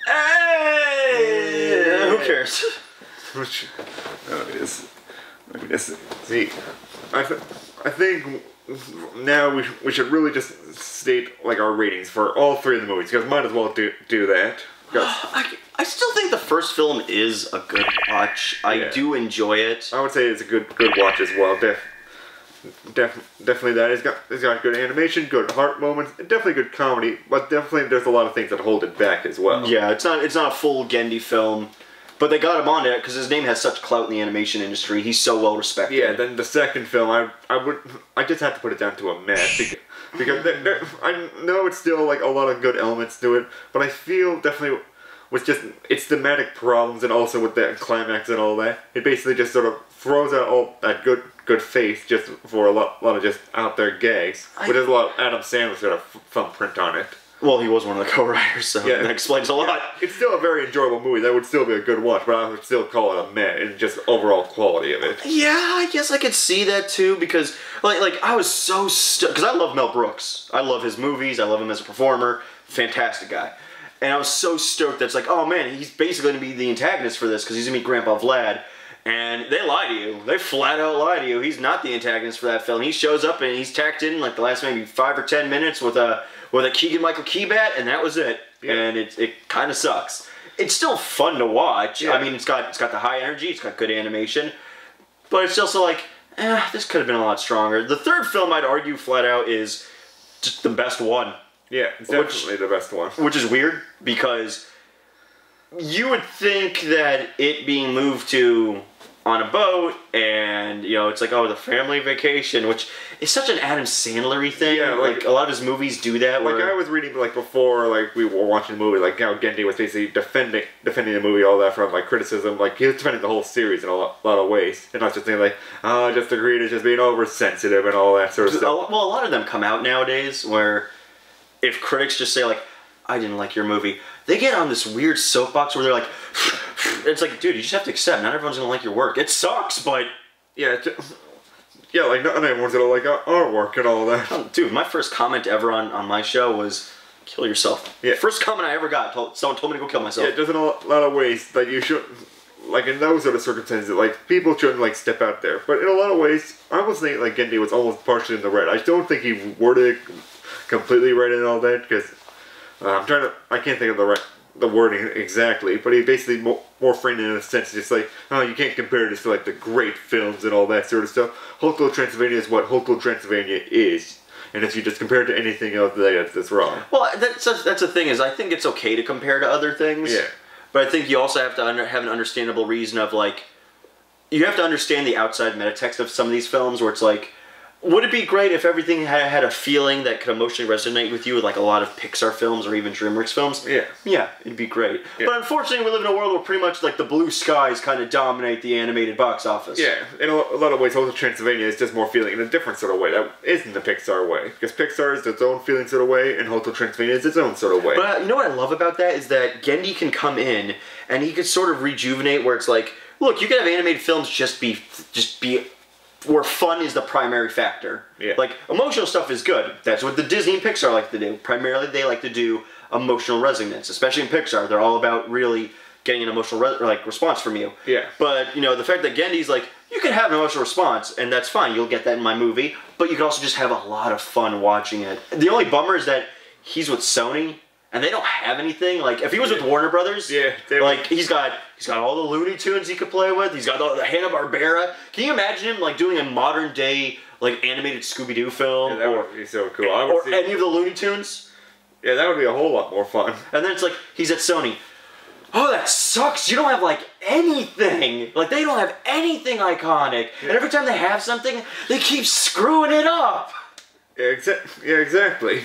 hey, who cares? Which, see, I think now we should really just state like our ratings for all 3 of the movies because might as well do that. I still think the first film is a good watch. I do enjoy it. I would say it's a good watch as well. Definitely that. It's got good animation, good heart moments, definitely good comedy, but definitely there's a lot of things that hold it back as well. Yeah, it's not a full Gendy film. But they got him on it because his name has such clout in the animation industry. He's so well respected. Yeah. Then the second film, I just have to put it down to a mess because I know it's still like a lot of good elements to it, but I feel definitely with just its thematic problems and also with the climax and all that, it basically just sort of throws out all that good faith just for a lot of just out there gags, which has a lot of Adam Sandler sort of thumbprint on it. Well, he was one of the co-writers, so that explains a lot. Yeah. It's still a very enjoyable movie. That would still be a good watch, but I would still call it a meh in just overall quality of it. Yeah, I guess I could see that too, because like I was so stoked, because I love Mel Brooks. I love his movies. I love him as a performer. Fantastic guy. And I was so stoked that it's like, oh man, he's basically going to be the antagonist for this, because he's going to be Grandpa Vlad. And they lie to you. They flat out lie to you. He's not the antagonist for that film. He shows up and he's tacked in like the last maybe 5 or 10 minutes with a Keegan-Michael Key bat, and that was it. Yeah. And it kind of sucks. It's still fun to watch. Yeah. I mean, it's got the high energy. It's got good animation, but it's also like, this could have been a lot stronger. The third film, I'd argue flat out, is just the best one. Yeah, it's definitely the best one. Which is weird because you would think that it being moved to on a boat, and you know, it's like, oh, the family vacation, which is such an Adam Sandler-y thing. Yeah, like a lot of his movies do that. Like I was reading like before, like we were watching the movie, like how Gendy was basically defending the movie, all that from like criticism. Like he was defending the whole series in a lot of ways, and not just saying like, oh, just the creators just being oversensitive and all that sort of stuff. Well, a lot of them come out nowadays where if critics just say like, I didn't like your movie, they get on this weird soapbox where they're like, it's like, dude, you just have to accept, not everyone's gonna like your work. It sucks, but yeah, yeah, like not everyone's gonna like our work and all that. Oh, dude, my first comment ever on my show was, kill yourself. Yeah. First comment I ever got, someone told me to go kill myself. Yeah, there's a lot of ways that you should, like in those sort of circumstances, like people shouldn't like step out there. But in a lot of ways, I was thinking like Gendy was almost partially in the right. I don't think he worded it completely right and all that, because I can't think of the wording exactly, but he basically more framed it in a sense, just like, oh, you can't compare this to like the great films and all that sort of stuff. Hotel Transylvania is what Hotel Transylvania is, and if you just compare it to anything else, that's wrong. Well, that's the thing, is I think it's okay to compare to other things. Yeah. But I think you also have to have an understandable reason of like, you have to understand the outside metatext of some of these films, where it's like, would it be great if everything had a feeling that could emotionally resonate with you, with like a lot of Pixar films or even DreamWorks films? Yeah. Yeah, it'd be great. Yeah. But unfortunately, we live in a world where pretty much like the blue skies kind of dominate the animated box office. Yeah, in a lot of ways, Hotel Transylvania is just more feeling in a different sort of way. That isn't the Pixar way. Because Pixar is its own feeling sort of way, and Hotel Transylvania is its own sort of way. But you know what I love about that is that Gendy can come in and he could sort of rejuvenate, where it's like, look, you can have animated films just be where fun is the primary factor. Yeah. Like, emotional stuff is good. That's what the Disney and Pixar like to do. Primarily, they like to do emotional resonance. Especially in Pixar, they're all about really getting an emotional response from you. Yeah. But, you know, the fact that Gendy's like, you can have an emotional response, and that's fine. You'll get that in my movie. But you can also just have a lot of fun watching it. The only bummer is that he's with Sony, and they don't have anything. Like, if he was with Warner Brothers, yeah, like, he's got all the Looney Tunes he could play with. He's got the Hanna-Barbera. Can you imagine him, like, doing a modern-day, like, animated Scooby-Doo film? Yeah, that would be so cool. Or any of the Looney Tunes? Yeah, that would be a whole lot more fun. And then it's like, he's at Sony. Oh, that sucks. You don't have, like, anything. Like, they don't have anything iconic. Yeah. And every time they have something, they keep screwing it up. Yeah, exactly.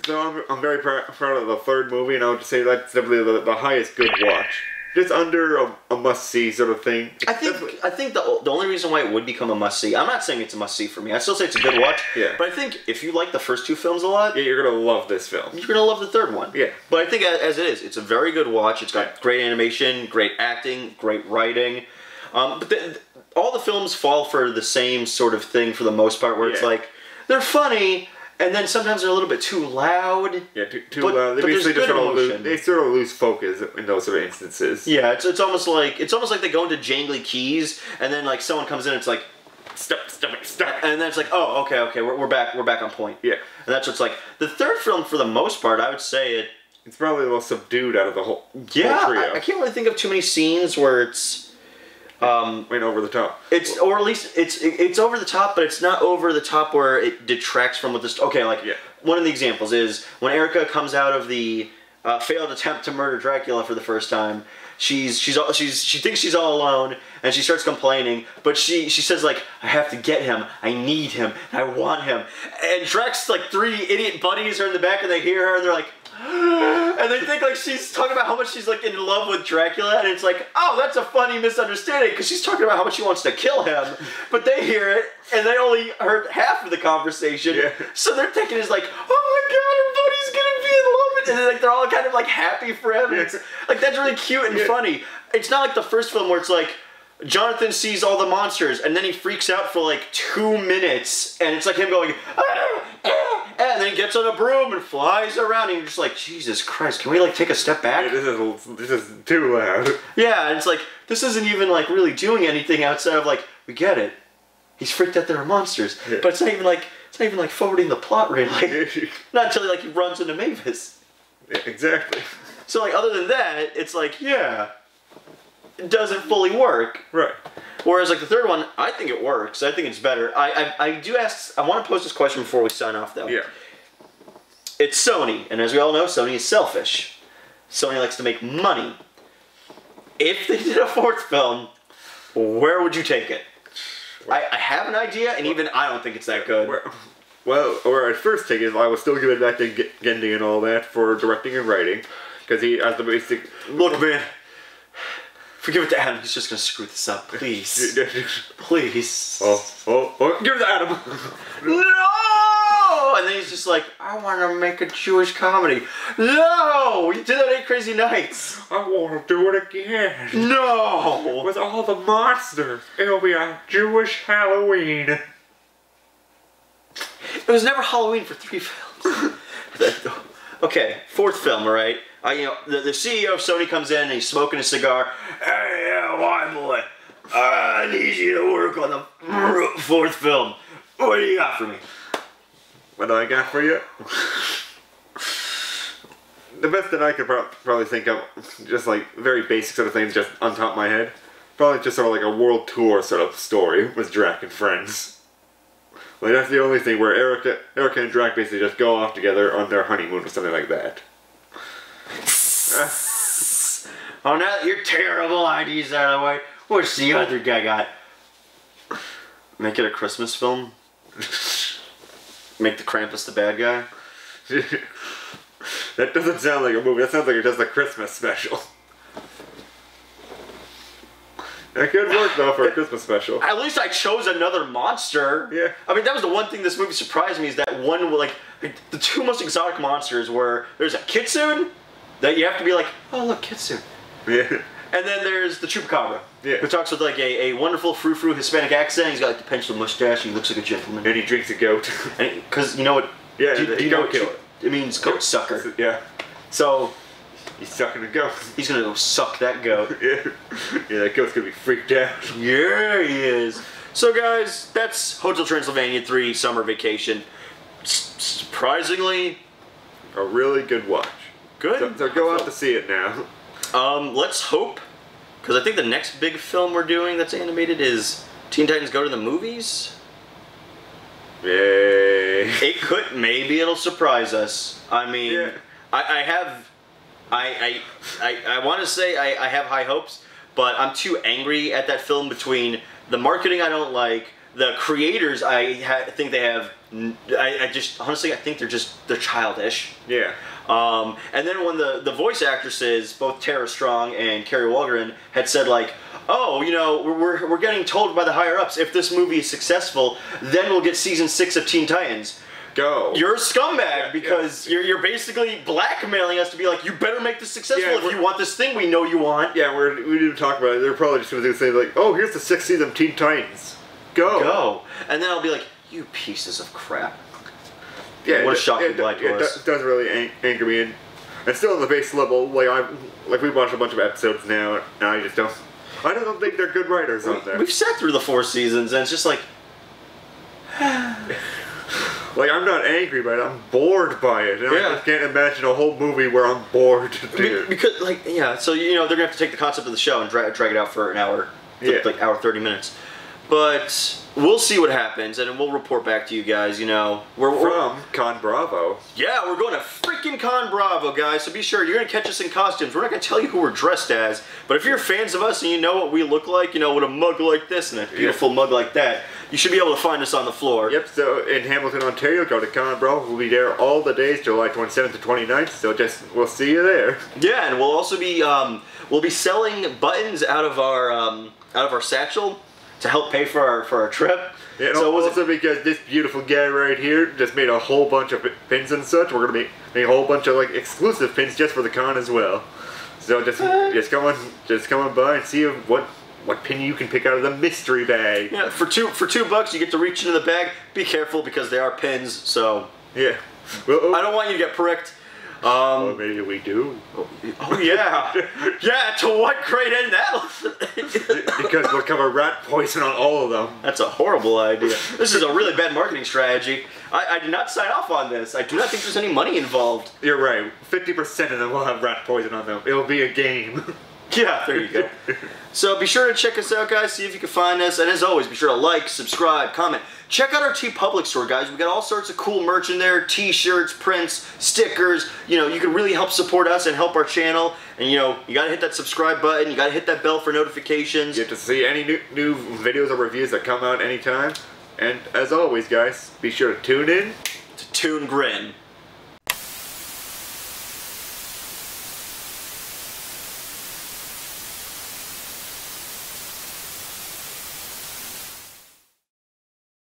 So I'm very proud of the third movie, and I would just say that's definitely the highest good watch. Just under a must-see sort of thing. I think the only reason why it would become a must-see, I'm not saying it's a must-see for me. I still say it's a good watch. Yeah. But I think if you like the first two films a lot, yeah, you're gonna love this film. You're gonna love the third one. Yeah. But I think as it is, it's a very good watch. It's got great animation, great acting, great writing. But all the films fall for the same sort of thing for the most part, where it's like, they're funny, and then sometimes they're a little bit too loud. Yeah, too loud. They basically just sort of lose focus in those sort of instances. Yeah, it's almost like they go into jangly keys, and then like someone comes in, and it's like, stop, and then it's like, oh, okay, we're back on point. Yeah, and that's what's like. The third film, for the most part, I would say it's probably the most subdued out of the whole trio. I can't really think of too many scenes where it's. Went over the top. Or at least it's over the top, but it's not over the top where it detracts from what this. Okay, like one of the examples is when Erica comes out of the failed attempt to murder Dracula for the first time. She thinks she's all alone, and she starts complaining. But she says like, I have to get him. I need him. I want him. And Drac's like three idiot buddies are in the back, and they hear her, and they're like. And they think like she's talking about how much she's like in love with Dracula, and it's like, oh, that's a funny misunderstanding, because she's talking about how much she wants to kill him, but they hear it and they only heard half of the conversation, so they're thinking it's like, oh my god, her buddy's gonna be in love with, and then, like they're all kind of like happy for him. It's, like that's really cute and funny. It's not like the first film where it's like Jonathan sees all the monsters and then he freaks out for like 2 minutes, and it's like him going, and then he gets on a broom and flies around, and you're just like, Jesus Christ, can we like take a step back? Yeah, this is too loud. Yeah, and it's like, this isn't even like really doing anything outside of like, we get it. He's freaked out there are monsters. Yeah. But it's not even like forwarding the plot really. Not until he runs into Mavis. Yeah, exactly. So like other than that, it's like, yeah. It doesn't fully work. Right. Whereas like the third one, I think it works. I think it's better. I do ask. I want to pose this question before we sign off, though. Yeah. It's Sony, and as we all know, Sony is selfish. Sony likes to make money. If they did a fourth film, where would you take it? I have an idea, and even I don't think it's that good. Where I'd first take it, I would still give it back to Gendy and all that for directing and writing. Because he has the basic... Look, man. Forgive it to Adam. He's just going to screw this up. Please. Please. Give it to Adam. No! And then he's just like, I want to make a Jewish comedy. No! You did that 8 Crazy Nights. I want to do it again. No! With all the monsters. It'll be a Jewish Halloween. It was never Halloween for 3 films. Okay, 4th film, alright? The CEO of Sony comes in and he's smoking a cigar. Hey, WHYBOY, I need you to work on the 4th film. What do you got for me? What do I got for you? The best that I could probably think of, just like very basic sort of things just on top of my head, probably just sort of like a world tour sort of story with Drac and friends. Like, that's the only thing where Erica and Drac basically just go off together on their honeymoon or something like that. Oh, now that your terrible ideas out of the way, what's the other guy got? Make it a Christmas film? Make the Krampus the bad guy? That doesn't sound like a movie, that sounds like it's just a Christmas special. It could work though for a Christmas special. At least I chose another monster. Yeah. I mean, that was the one thing this movie surprised me, is that one, like the 2 most exotic monsters were, there's a kitsune, that you have to be like, oh look, kitsune. Yeah. And then there's the chupacabra. Yeah. Who talks with like a wonderful frou-frou Hispanic accent. He's got like the pencil mustache, and he looks like a gentleman. And he drinks a goat. Because you know what? Yeah, do you know what kill it. It means goat sucker. Yeah. So he's sucking a goat. He's gonna go suck that goat. Yeah, that goat's gonna be freaked out. Yeah, he is. So guys, that's Hotel Transylvania 3 Summer Vacation. Surprisingly, a really good watch. Good. So go out to see it now. Let's hope, because I think the next big film we're doing that's animated is Teen Titans Go to the Movies. Yay. It could, maybe it'll surprise us. I mean, yeah. I want to say I have high hopes, but I'm too angry at that film between the marketing I don't like, the creators think they have, I just, honestly, I think they're childish. Yeah. And then when the voice actresses, both Tara Strong and Carrie Walgren, had said like, oh, you know, we're getting told by the higher-ups, if this movie is successful, then we'll get season 6 of Teen Titans. Go. You're a scumbag because you're basically blackmailing us to be like, you better make this successful if you want this thing we know you want. Yeah, we didn't talk about it. They're probably just going to say like, oh, here's the 6th season of Teen Titans. Go. Go. And then I'll be like, you pieces of crap. Yeah, what a shocking blight to us. It does really anger me, and still on the base level, like we've watched a bunch of episodes now, and I don't think they're good writers on there. We've sat through the 4 seasons, and it's just like, like, I'm not angry by it, I'm bored by it. And I just can't imagine a whole movie where I'm bored. Because, like, yeah, so, you know, they're going to have to take the concept of the show and drag it out for an hour. Like, hour 30 minutes. But we'll see what happens, and we'll report back to you guys, you know. We're from Con Bravo. Yeah, we're going to freaking Con Bravo, guys, so be sure, you're going to catch us in costumes. We're not going to tell you who we're dressed as, but if you're fans of us and you know what we look like, you know, with a mug like this and a beautiful mug like that, you should be able to find us on the floor. Yep, so in Hamilton, Ontario, go to Con Bravo. We'll be there all the days, July 27th to 29th, so we'll see you there. Yeah, and we'll also be, we'll be selling buttons out of our satchel to help pay for our trip. Yeah, so also because this beautiful guy right here just made a whole bunch of pins and such. We're gonna make a whole bunch of like exclusive pins just for the con as well. So just come on by and see what pin you can pick out of the mystery bag. Yeah, for $2 you get to reach into the bag. Be careful because they are pins. So yeah, well, I don't want you to get pricked. Well, maybe we do. Oh yeah, yeah. To what great end that? Because we'll cover rat poison on all of them. That's a horrible idea. This is a really bad marketing strategy. I did not sign off on this. I do not think there's any money involved. You're right. 50% of them will have rat poison on them. It'll be a game. Yeah, there you go. So be sure to check us out, guys. See if you can find us. And as always, be sure to like, subscribe, comment. Check out our TeePublic store, guys. We got all sorts of cool merch in there. T-shirts, prints, stickers. You know, you can really help support us and help our channel. And, you know, you got to hit that subscribe button. You got to hit that bell for notifications. You have to see any new videos or reviews that come out anytime. And as always, guys, be sure to tune in to ToonGrin.